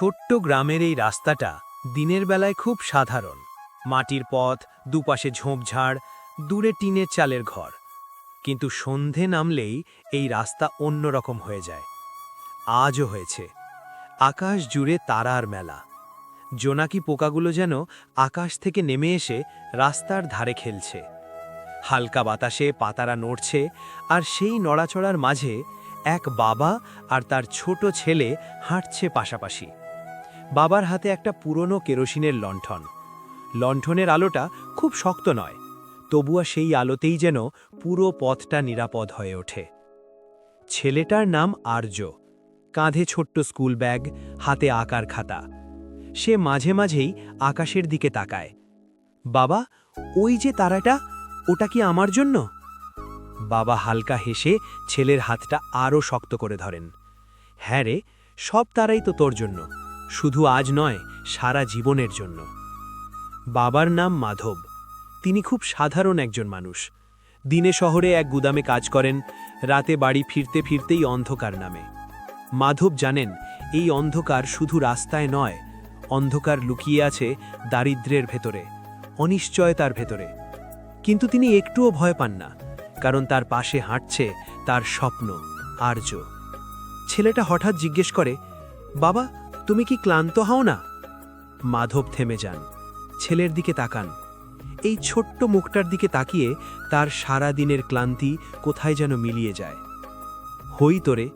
ছোট্ট গ্রামের এই রাস্তাটা দিনের বেলায় খুব সাধারণ। মাটির পথ, দুপাশে ঝোপঝাড়, দূরে টিনের চালের ঘর। কিন্তু সন্ধে নামলেই এই রাস্তা অন্যরকম হয়ে যায়। আজও হয়েছে। আকাশ জুড়ে তারার মেলা। জোনাকি পোকাগুলো যেন আকাশ থেকে নেমে এসে রাস্তার ধারে খেলছে। হালকা বাতাসে পাতারা নড়ছে, আর সেই নড়াচড়ার মাঝে এক বাবা আর তার ছোট ছেলে হাঁটছে পাশাপাশি। বাবার হাতে একটা পুরনো কেরোসিনের লণ্ঠন। লণ্ঠনের আলোটা খুব শক্ত নয়, তবুও সেই আলোতেই যেন পুরো পথটা নিরাপদ হয়ে ওঠে। ছেলেটার নাম আর্য। কাঁধে ছোট্ট স্কুল ব্যাগ, হাতে আঁকার খাতা। সে মাঝে মাঝেই আকাশের দিকে তাকায়। বাবা, ওই যে তারাটা, ওটা কি আমার জন্য? বাবা হালকা হেসে ছেলের হাতটা আরও শক্ত করে ধরেন। হ্যাঁ রে, সব তারাই তো তোর জন্য, শুধু আজ নয়, সারা জীবনের জন্য। বাবার নাম মাধব। তিনি খুব সাধারণ একজন মানুষ। দিনে শহরে এক গুদামে কাজ করেন, রাতে বাড়ি ফিরতে ফিরতেই অন্ধকার নামে। মাধব জানেন, এই অন্ধকার শুধু রাস্তায় নয়, অন্ধকার লুকিয়ে আছে দারিদ্র্যের ভেতরে, অনিশ্চয়তার ভেতরে। কিন্তু তিনি একটুও ভয় পান না, কারণ তার পাশে হাঁটছে তার স্বপ্ন, আর্য। ছেলেটা হঠাৎ জিজ্ঞেস করে, বাবা, তুমি কি ক্লান্ত হও না? মাধব থেমে যান, ছেলের দিকে তাকান। এই ছোট্ট মুখটার দিকে তাকিয়ে তার সারা দিনের ক্লান্তি কোথায় যেন মিলিয়ে যায়। হই তোরে,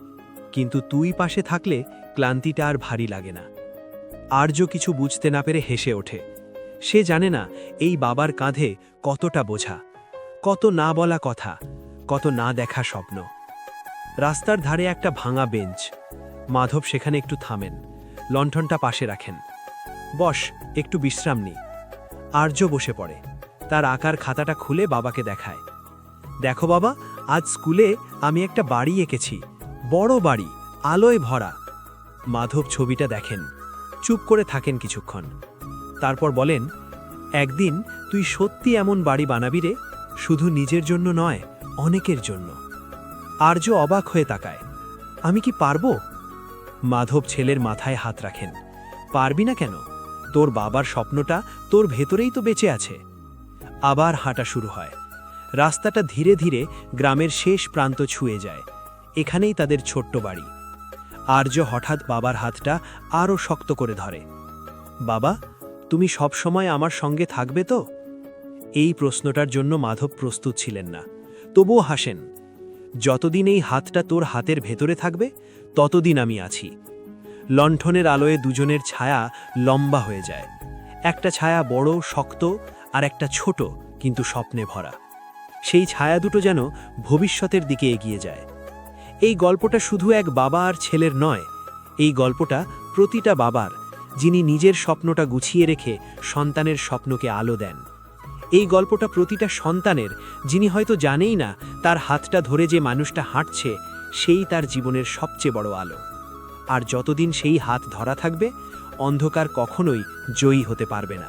কিন্তু তুই পাশে থাকলে ক্লান্তিটা আর ভারী লাগে না। আর্য কিছু বুঝতে না পেরে হেসে ওঠে। সে জানে না এই বাবার কাঁধে কতটা বোঝা, কত না বলা কথা, কত না দেখা স্বপ্ন। রাস্তার ধারে একটা ভাঙা বেঞ্চ। মাধব সেখানে একটু থামেন, লণ্ঠনটা পাশে রাখেন। বস, একটু বিশ্রাম নি। আর্য বসে পড়ে, তার আঁকার খাতাটা খুলে বাবাকে দেখায়। দেখো বাবা, আজ স্কুলে আমি একটা বাড়ি এঁকেছি, বড় বাড়ি, আলোয় ভরা। মাধব ছবিটা দেখেন, চুপ করে থাকেন কিছুক্ষণ। তারপর বলেন, একদিন তুই সত্যি এমন বাড়ি বানাবি রে, শুধু নিজের জন্য নয়, অনেকের জন্য। আর্য অবাক হয়ে তাকায়। আমি কি পারবো? মাধব ছেলের মাথায় হাত রাখেন। পারবি না কেন? তোর বাবার স্বপ্নটা তোর ভেতরেই তো বেঁচে আছে। আবার হাঁটা শুরু হয়। রাস্তাটা ধীরে ধীরে গ্রামের শেষ প্রান্ত ছুঁয়ে যায়। এখানেই তাদের ছোট্ট বাড়ি। আর্য হঠাৎ বাবার হাতটা আরও শক্ত করে ধরে। বাবা, তুমি সব সময় আমার সঙ্গে থাকবে তো? এই প্রশ্নটার জন্য মাধব প্রস্তুত ছিলেন না, তবুও হাসেন। যতদিন এই হাতটা তোর হাতের ভেতরে থাকবে, ততদিন আমি আছি। লণ্ঠনের আলোয় দুজনের ছায়া লম্বা হয়ে যায়। একটা ছায়া বড়, শক্ত, আর একটা ছোট, কিন্তু স্বপ্নে ভরা। সেই ছায়া দুটো যেন ভবিষ্যতের দিকে এগিয়ে যায়। এই গল্পটা শুধু এক বাবা আর ছেলের নয়, এই গল্পটা প্রতিটা বাবার, যিনি নিজের স্বপ্নটা গুছিয়ে রেখে সন্তানের স্বপ্নকে আলো দেন। এই গল্পটা প্রতিটা সন্তানের, যিনি হয়তো জানেই না তার হাতটা ধরে যে মানুষটা হাঁটছে, সেই তার জীবনের সবচেয়ে বড় আলো। আর যতদিন সেই হাত ধরা থাকবে, অন্ধকার কখনোই জয়ী হতে পারবে না।